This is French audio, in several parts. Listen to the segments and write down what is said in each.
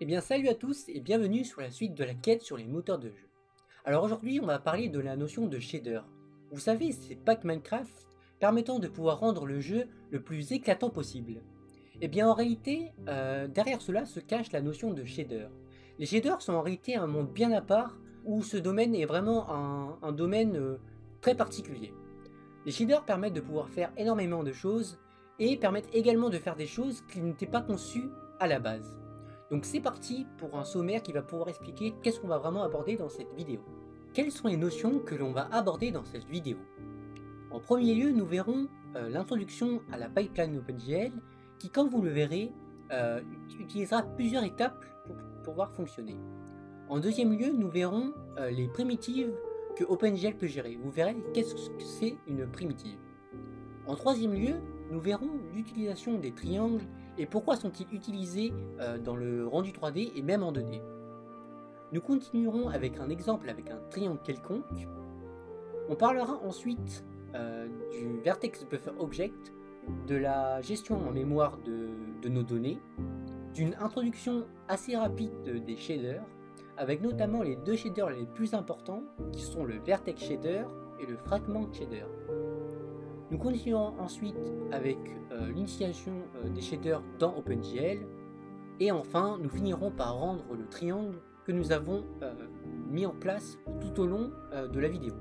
Eh bien salut à tous et bienvenue sur la suite de la quête sur les moteurs de jeu. Alors aujourd'hui on va parler de la notion de shader. Vous savez, ces packs Minecraft permettant de pouvoir rendre le jeu le plus éclatant possible. Eh bien en réalité, derrière cela se cache la notion de shader. Les shaders sont en réalité un monde bien à part où ce domaine est vraiment un domaine très particulier. Les shaders permettent de pouvoir faire énormément de choses et permettent également de faire des choses qui n'étaient pas conçues à la base. Donc c'est parti pour un sommaire qui va pouvoir expliquer qu'est-ce qu'on va vraiment aborder dans cette vidéo. Quelles sont les notions que l'on va aborder dans cette vidéo? En premier lieu, nous verrons l'introduction à la pipeline OpenGL qui, comme vous le verrez, utilisera plusieurs étapes pour pouvoir fonctionner. En deuxième lieu, nous verrons les primitives que OpenGL peut gérer. Vous verrez qu'est-ce que c'est une primitive. En troisième lieu, nous verrons l'utilisation des triangles et pourquoi sont-ils utilisés dans le rendu 3D et même en 2D. Nous continuerons avec un exemple avec un triangle quelconque. On parlera ensuite du Vertex Buffer Object, de la gestion en mémoire de nos données, d'une introduction assez rapide des shaders, avec notamment les deux shaders les plus importants qui sont le Vertex Shader et le Fragment Shader. Nous continuerons ensuite avec l'initiation des shaders dans OpenGL et enfin nous finirons par rendre le triangle que nous avons mis en place tout au long de la vidéo.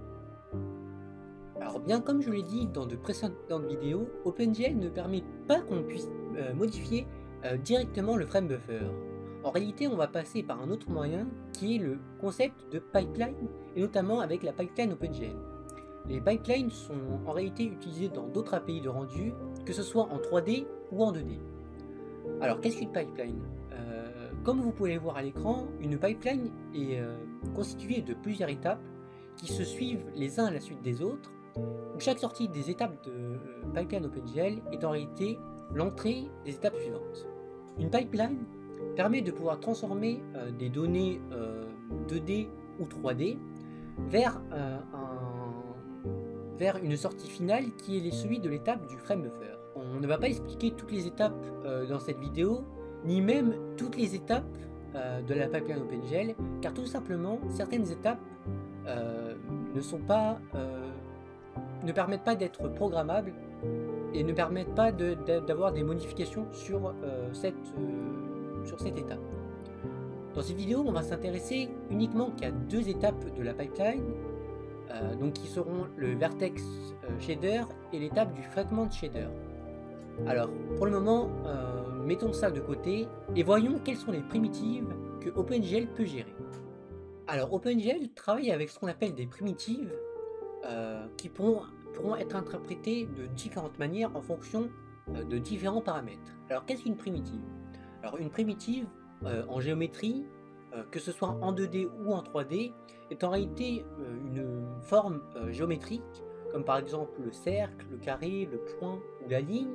Alors bien comme je l'ai dit dans de précédentes vidéos, OpenGL ne permet pas qu'on puisse modifier directement le frame buffer. En réalité on va passer par un autre moyen qui est le concept de pipeline et notamment avec la pipeline OpenGL. Les pipelines sont en réalité utilisés dans d'autres API de rendu, que ce soit en 3D ou en 2D. Alors qu'est-ce qu'une pipeline? Comme vous pouvez le voir à l'écran, une pipeline est constituée de plusieurs étapes qui se suivent les uns à la suite des autres, où chaque sortie des étapes de pipeline OpenGL est en réalité l'entrée des étapes suivantes. Une pipeline permet de pouvoir transformer des données 2D ou 3D vers une sortie finale qui est celui de l'étape du frame buffer. On ne va pas expliquer toutes les étapes dans cette vidéo, ni même toutes les étapes de la pipeline OpenGL, car tout simplement certaines étapes ne permettent pas d'être programmables et ne permettent pas d'avoir des modifications sur cette étape. Dans cette vidéo, on va s'intéresser uniquement qu'à deux étapes de la pipeline, donc qui seront le Vertex Shader et l'étape du Fragment Shader. Alors, pour le moment, mettons ça de côté et voyons quelles sont les primitives que OpenGL peut gérer. Alors, OpenGL travaille avec ce qu'on appelle des primitives qui pourront être interprétées de différentes manières en fonction de différents paramètres. Alors, qu'est-ce qu'une primitive? Alors, une primitive en géométrie, que ce soit en 2D ou en 3D, est en réalité une forme géométrique, comme par exemple le cercle, le carré, le point ou la ligne,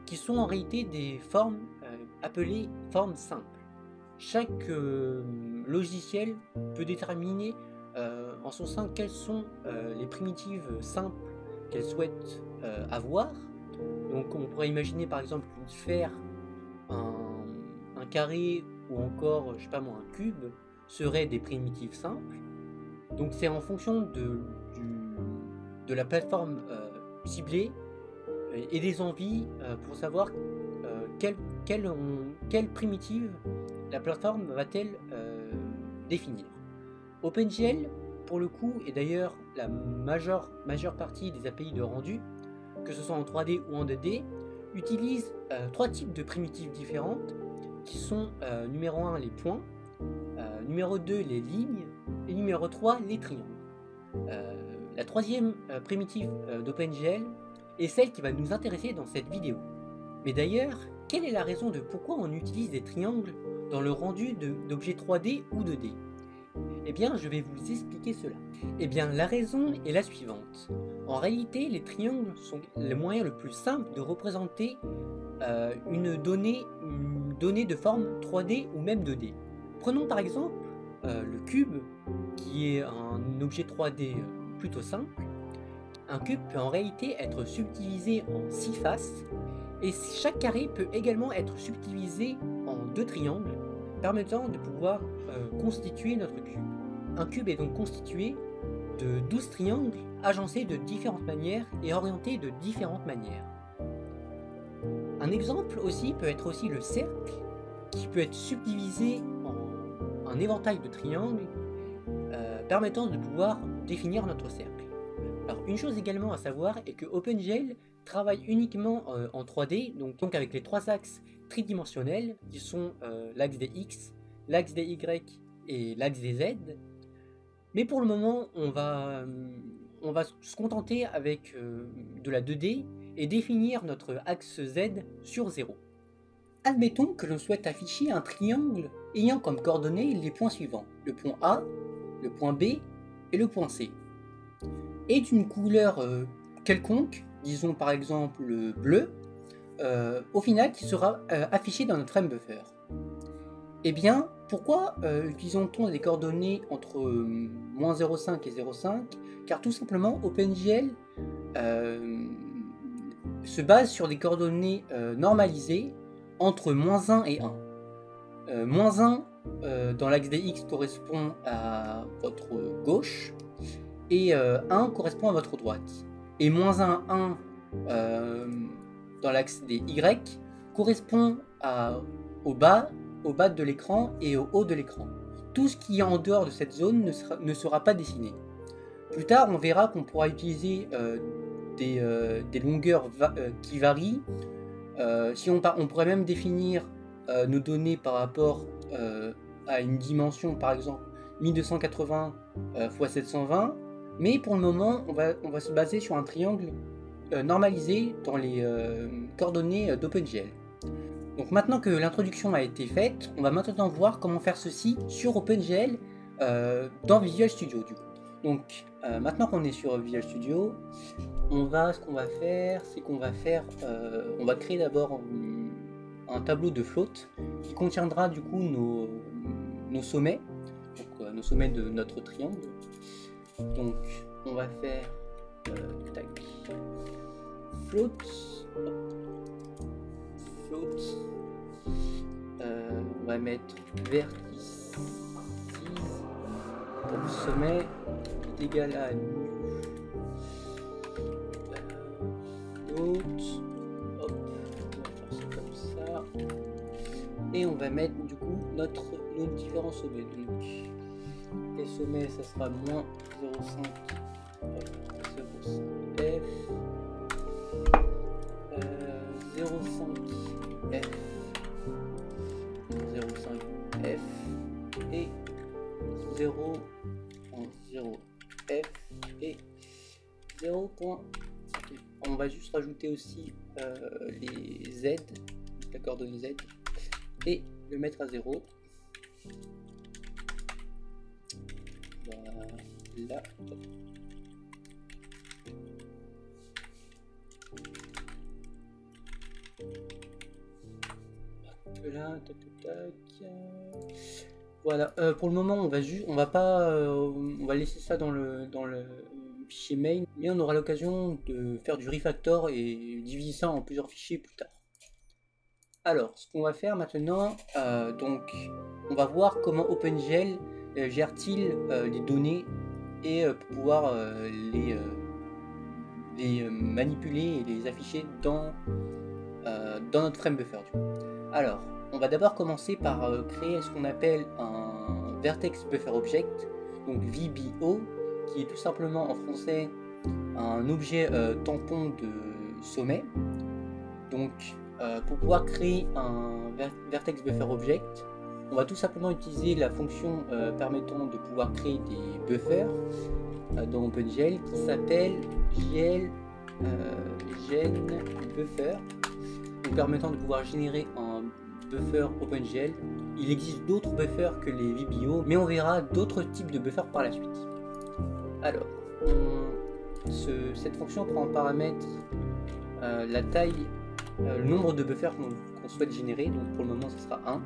qui sont en réalité des formes appelées formes simples. Chaque logiciel peut déterminer en son sein quelles sont les primitives simples qu'elle souhaite avoir. Donc on pourrait imaginer par exemple une sphère, un carré ou encore, je sais pas moi, un cube seraient des primitives simples. Donc c'est en fonction de la plateforme ciblée et des envies pour savoir quelle primitive la plateforme va-t-elle définir. OpenGL, pour le coup, et d'ailleurs la majeure partie des API de rendu, que ce soit en 3D ou en 2D, utilise trois types de primitives différentes qui sont numéro 1 les points, numéro 2 les lignes et numéro 3 les triangles. La troisième primitive d'OpenGL est celle qui va nous intéresser dans cette vidéo. Mais d'ailleurs, quelle est la raison de pourquoi on utilise des triangles dans le rendu d'objets 3D ou 2D? Eh bien, je vais vous expliquer cela. Eh bien, la raison est la suivante. En réalité, les triangles sont le moyen le plus simple de représenter une donnée de forme 3D ou même 2D. Prenons par exemple le cube, qui est un objet 3D plutôt simple. Un cube peut en réalité être subdivisé en 6 faces Et chaque carré peut également être subdivisé en 2 triangles, permettant de pouvoir constituer notre cube. Un cube est donc constitué de 12 triangles agencés de différentes manières et orientés de différentes manières. Un exemple aussi peut être aussi le cercle, qui peut être subdivisé en un éventail de triangles permettant de pouvoir définir notre cercle. Alors une chose également à savoir est que OpenGL travaille uniquement en 3D, donc avec les 3 axes tridimensionnels qui sont l'axe des X, l'axe des Y et l'axe des Z. Mais pour le moment, on va se contenter avec de la 2D et définir notre axe Z sur 0. Admettons que l'on souhaite afficher un triangle ayant comme coordonnées les points suivants, le point A, le point B et le point C, et d'une couleur quelconque, disons par exemple le bleu, au final qui sera affiché dans notre frame-buffer. Eh bien, pourquoi utilisons-on des coordonnées entre moins 0,5 et 0,5? Car tout simplement, OpenGL se base sur des coordonnées normalisées entre moins 1 et 1. Moins 1 dans l'axe des X correspond à votre gauche, et 1 correspond à votre droite. Et moins 1 dans l'axe des Y correspond au bas de l'écran et au haut de l'écran. Tout ce qui est en dehors de cette zone ne sera pas dessiné. Plus tard, on verra qu'on pourra utiliser des longueurs qui varient. On pourrait même définir nos données par rapport à une dimension, par exemple 1280 x 720, mais pour le moment, on va se baser sur un triangle normalisé dans les coordonnées d'OpenGL. Donc maintenant que l'introduction a été faite, on va maintenant voir comment faire ceci sur OpenGL dans Visual Studio du coup. Donc maintenant qu'on est sur Visual Studio, on va créer d'abord un tableau de float qui contiendra du coup nos sommets, donc nos sommets de notre triangle. Donc on va faire float, on va mettre vertices comme sommet est égal à float, hop, on va faire ça comme ça, et on va mettre du coup nos différents sommets. Donc les sommets, ça sera moins 0,5 F, 0,5 F, 0,5 F et 0,0 F et 0,5. On va juste rajouter aussi les Z, la coordonnée Z, et le mettre à 0. Voilà. Là, tac, tac, tac. Voilà. Pour le moment, on va laisser ça dans le fichier main, mais on aura l'occasion de faire du refactor et diviser ça en plusieurs fichiers plus tard. Alors, ce qu'on va faire maintenant, donc, on va voir comment OpenGL gère-t-il les données et pour pouvoir les manipuler et les afficher dans notre frame buffer. Alors, on va d'abord commencer par créer ce qu'on appelle un Vertex Buffer Object, donc VBO, qui est tout simplement en français un objet tampon de sommet. Donc, pour pouvoir créer un Vertex Buffer Object, on va tout simplement utiliser la fonction permettant de pouvoir créer des buffers dans OpenGL qui s'appelle GenBuffer, nous permettant de pouvoir générer un buffer OpenGL. Il existe d'autres buffers que les VBO, mais on verra d'autres types de buffers par la suite. Alors, cette fonction prend en paramètre la taille, le nombre de buffers qu'on souhaite générer, donc pour le moment ce sera 1.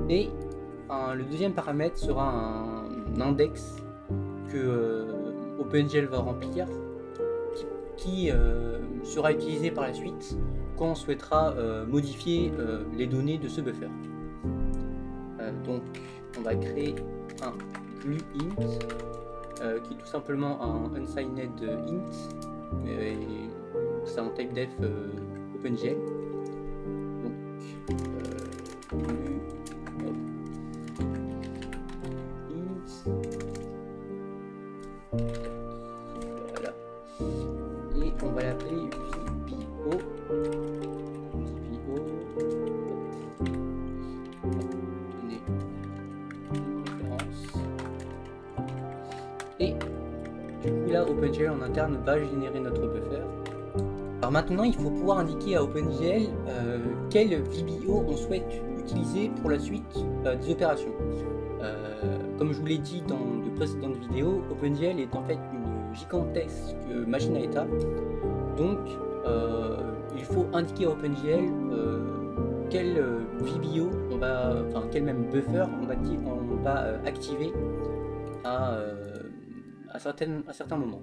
Et le deuxième paramètre sera un index que OpenGL va remplir, qui sera utilisé par la suite quand on souhaitera modifier les données de ce buffer. Donc on va créer un glue int qui est tout simplement un unsigned int et c'est en type def OpenGL. Donc glue int, voilà, et on va l'appeler VBO. Et du coup là OpenGL en interne va générer notre buffer. Alors maintenant il faut pouvoir indiquer à OpenGL quel VBO on souhaite utiliser pour la suite des opérations. Comme je vous l'ai dit dans de précédentes vidéos, OpenGL est en fait une gigantesque machine à état. Donc il faut indiquer à OpenGL quel VBO on va, enfin quel même buffer on va activer à certains moments.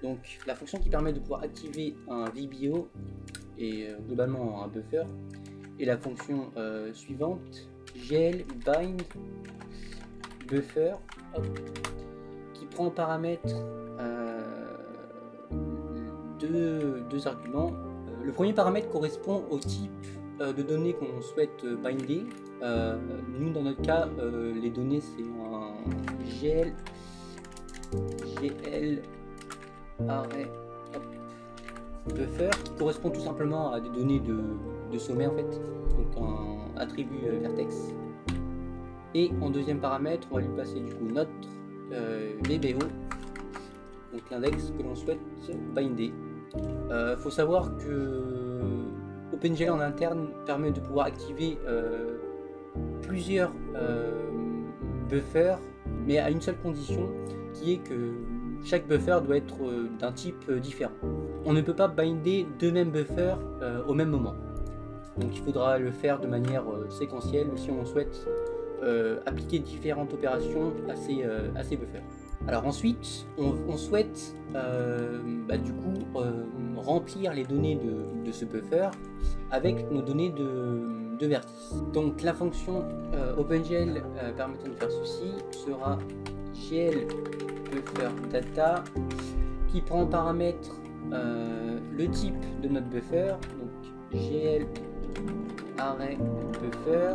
Donc la fonction qui permet de pouvoir activer un VBO et globalement un buffer est la fonction suivante, gl bind buffer, qui prend en paramètre deux arguments. Le premier paramètre correspond au type de données qu'on souhaite binder. Nous dans notre cas les données c'est un gl array buffer qui correspond tout simplement à des données de sommet en fait, donc un attribut vertex. Et en deuxième paramètre on va lui passer du coup notre VBO, donc l'index que l'on souhaite binder. Faut savoir que OpenGL en interne permet de pouvoir activer plusieurs buffers, mais à une seule condition, qui est que chaque buffer doit être d'un type différent. On ne peut pas binder deux mêmes buffers au même moment. Donc il faudra le faire de manière séquentielle si on souhaite appliquer différentes opérations à ces buffers. Alors ensuite, on souhaite du coup remplir les données de ce buffer avec nos données de vertice. Donc la fonction OpenGL permettant de faire ceci sera gl buffer data qui prend en paramètre le type de notre buffer, donc gl array buffer,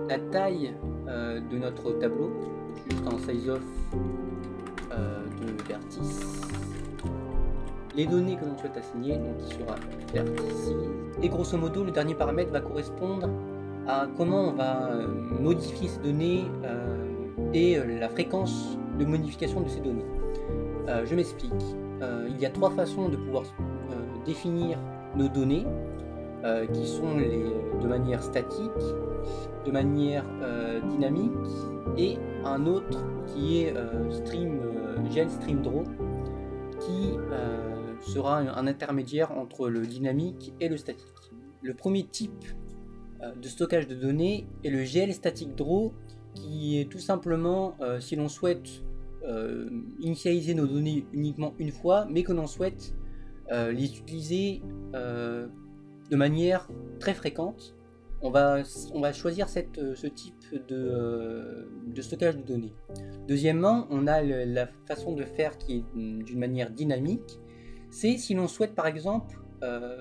la taille de notre tableau, juste en size of de vertice, les données que l'on souhaite assigner, donc qui sera vertice, et grosso modo le dernier paramètre va correspondre à comment on va modifier ces données et la fréquence de modification de ces données. Je m'explique. Il y a trois façons de pouvoir définir nos données qui sont de manière statique, de manière dynamique, et un autre qui est gl stream draw, qui sera un intermédiaire entre le dynamique et le statique. Le premier type de stockage de données est le gl static draw, qui est tout simplement si l'on souhaite initialiser nos données uniquement une fois, mais que l'on souhaite les utiliser de manière très fréquente. On va choisir ce type de stockage de données. Deuxièmement, on a la façon de faire qui est d'une manière dynamique. C'est si l'on souhaite par exemple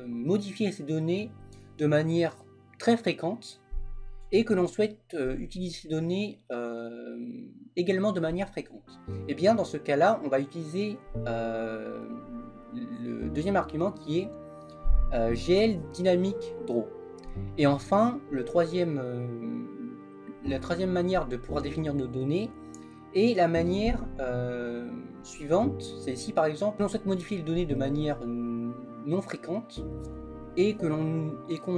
modifier ces données de manière très fréquente et que l'on souhaite utiliser ces données également de manière fréquente. Et bien dans ce cas-là, on va utiliser le deuxième argument qui est gl dynamic draw. Et enfin, la troisième manière de pouvoir définir nos données est la manière suivante. C'est si par exemple on souhaite modifier les données de manière non fréquente et qu'on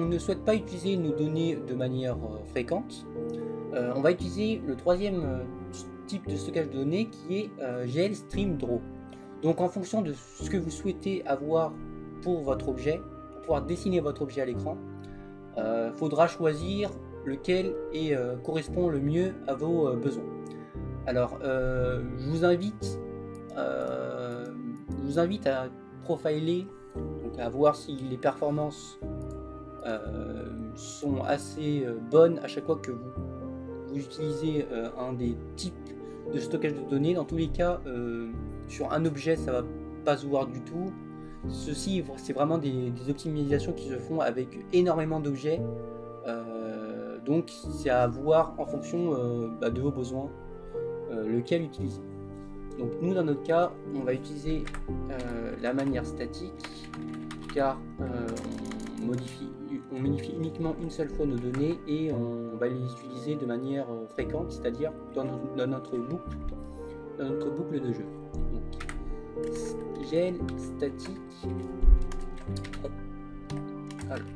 ne souhaite pas utiliser nos données de manière fréquente, on va utiliser le troisième type de stockage de données qui est gl stream draw. Donc en fonction de ce que vous souhaitez avoir pour votre objet, pour pouvoir dessiner votre objet à l'écran, faudra choisir lequel correspond le mieux à vos besoins. Alors je vous invite vous invite à profiler, donc à voir si les performances sont assez bonnes à chaque fois que vous utilisez un des types de stockage de données. Dans tous les cas, sur un objet, ça va pas se voir du tout. Ceci, c'est vraiment des optimisations qui se font avec énormément d'objets. Donc c'est à voir en fonction de vos besoins lequel utiliser. Donc nous dans notre cas on va utiliser la manière statique car on modifie uniquement une seule fois nos données et on va les utiliser de manière fréquente, c'est-à-dire dans notre boucle de jeu. Donc, gel statique. Alors.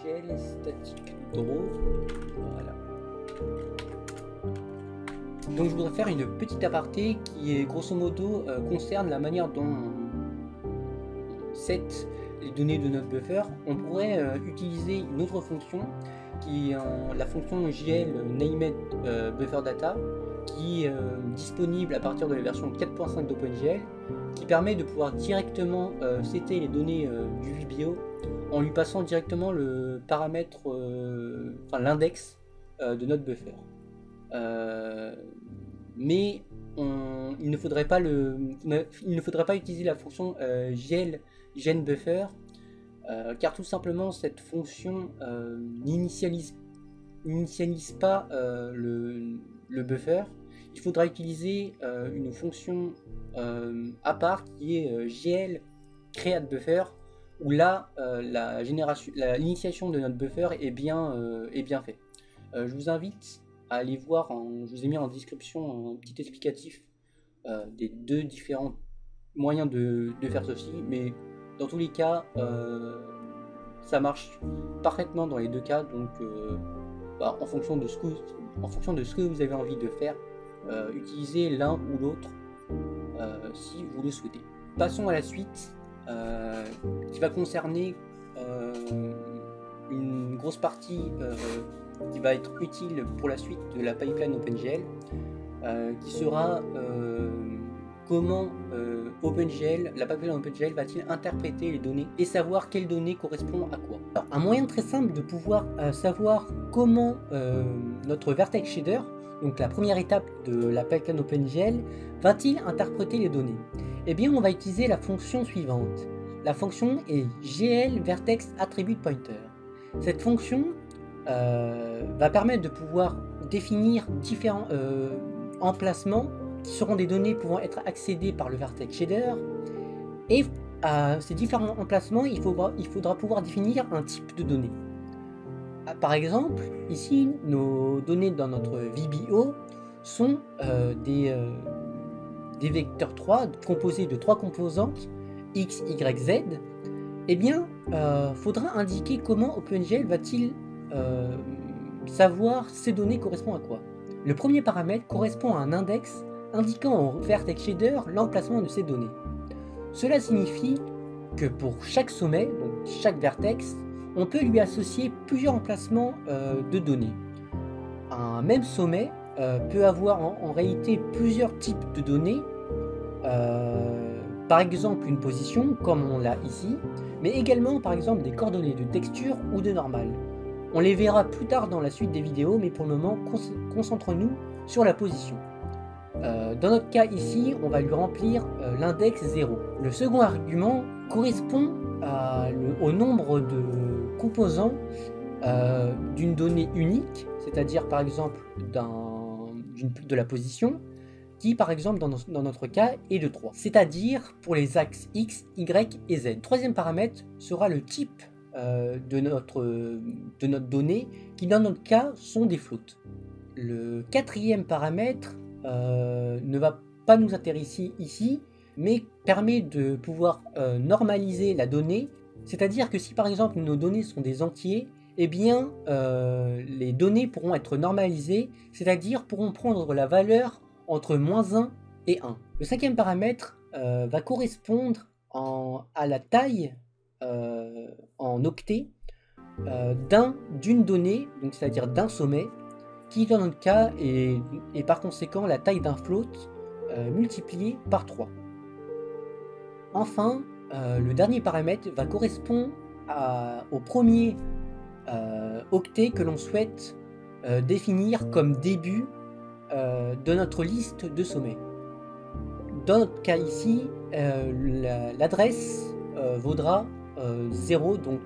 Gel statique draw. Voilà. Donc je voudrais faire une petite aparté qui est grosso modo concerne la manière dont on set les données de notre buffer. On pourrait utiliser une autre fonction qui est la fonction gl named buffer data qui est disponible à partir de la version 4.5 d'OpenGL, qui permet de pouvoir directement setter les données du VBO en lui passant directement le paramètre, enfin l'index de notre buffer. Mais il ne faudrait pas utiliser la fonction gl genBuffer car tout simplement cette fonction n'initialise pas le buffer. Il faudra utiliser une fonction à part qui est gl create buffer, où là l'initiation de notre buffer est bien faite. Je vous invite à aller voir, je vous ai mis en description un petit explicatif des deux différents moyens de faire ceci, mais dans tous les cas ça marche parfaitement dans les deux cas, donc en fonction de ce que vous avez envie de faire, utilisez l'un ou l'autre si vous le souhaitez. Passons à la suite qui va concerner une grosse partie qui va être utile pour la suite de la pipeline OpenGL, qui sera comment la pipeline OpenGL va-t-il interpréter les données et savoir quelles données correspondent à quoi. Alors, un moyen très simple de pouvoir savoir comment notre Vertex Shader, donc la première étape de la pipeline OpenGL, va-t-il interpréter les données? Eh bien, on va utiliser la fonction suivante. La fonction est glVertexAttributePointer. Cette fonction va permettre de pouvoir définir différents emplacements qui seront des données pouvant être accédées par le Vertex Shader, et à ces différents emplacements il faudra pouvoir définir un type de données. Par exemple, ici nos données dans notre VBO sont des vecteurs 3 composés de 3 composantes x, y, z. Eh bien, faudra indiquer comment OpenGL va-t-il savoir ces données correspondent à quoi. Le premier paramètre correspond à un index indiquant au Vertex Shader l'emplacement de ces données. Cela signifie que pour chaque sommet, donc chaque vertex, on peut lui associer plusieurs emplacements de données. Un même sommet peut avoir en réalité plusieurs types de données, par exemple une position comme on l'a ici, mais également par exemple des coordonnées de texture ou de normal. On les verra plus tard dans la suite des vidéos, mais pour le moment concentrons-nous sur la position. Dans notre cas ici, on va lui remplir l'index 0. Le second argument correspond au nombre de composants d'une donnée unique, c'est-à-dire par exemple de la position, qui par exemple dans notre cas est de 3, c'est-à-dire pour les axes X, Y et Z. Le troisième paramètre sera le type de notre donnée, qui dans notre cas sont des floats. Le quatrième paramètre ne va pas nous intéresser ici, mais permet de pouvoir normaliser la donnée, c'est-à-dire que si par exemple nos données sont des entiers, eh bien les données pourront être normalisées, c'est-à-dire pourront prendre la valeur entre -1 et 1. Le cinquième paramètre va correspondre à la taille en octets d'une donnée, donc c'est-à-dire d'un sommet, qui dans notre cas est par conséquent la taille d'un float multiplié par 3. Enfin, le dernier paramètre va correspondre au premier octet que l'on souhaite définir comme début de notre liste de sommets. Dans notre cas ici, l'adresse vaudra 0, donc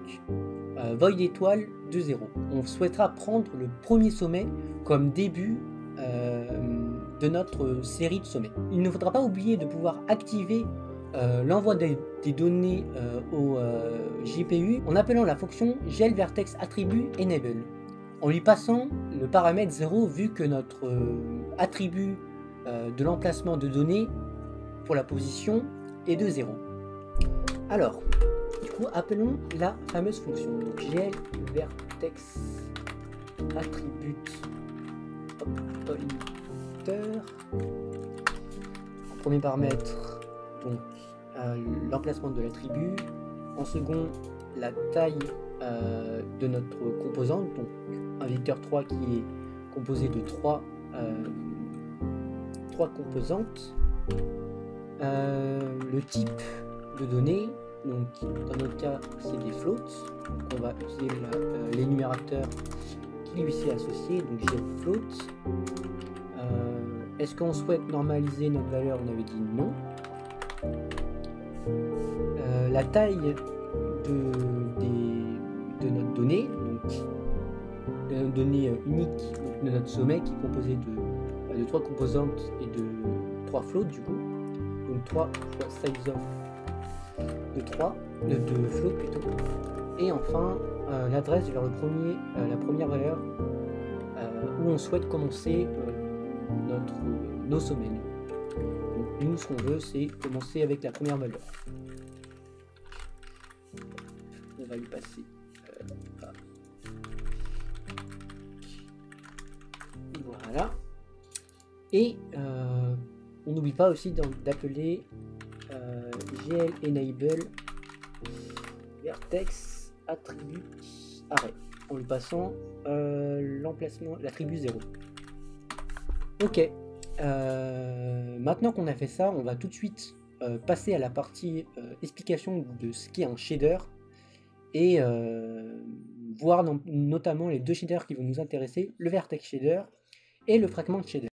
void étoile de 0. On souhaitera prendre le premier sommet comme début de notre série de sommets. Il ne faudra pas oublier de pouvoir activer l'envoi des données au GPU en appelant la fonction GLVertexAttribute-enable, en lui passant le paramètre 0 vu que notre attribut de l'emplacement de données pour la position est de 0. Alors, du coup, appelons la fameuse fonction. Donc GLVertexAttribute-pointer. En premier paramètre, donc l'emplacement de l'attribut. En second, la taille de notre composante, donc un vecteur 3 qui est composé de 3 composantes. Le type de données, donc dans notre cas c'est des floats, donc on va utiliser l'énumérateur qui lui est associé, donc GFloat. Est-ce qu'on souhaite normaliser notre valeur? On avait dit non. La taille de notre donnée, donc de notre donnée unique, donc de notre sommet qui est composé de 3 composantes et de 3 floats du coup. Donc 3 fois size of de 3, de float plutôt. Et enfin l'adresse vers la première valeur où on souhaite commencer nos sommets. Donc nous ce qu'on veut c'est commencer avec la première valeur. On va lui passer voilà. Et on n'oublie pas aussi d'appeler GLEnable vertex attribute array en lui passant l'emplacement, l'attribut 0. Ok, maintenant qu'on a fait ça, on va tout de suite passer à la partie explication de ce qu'est un shader et voir notamment les deux shaders qui vont nous intéresser, le vertex shader et le fragment shader.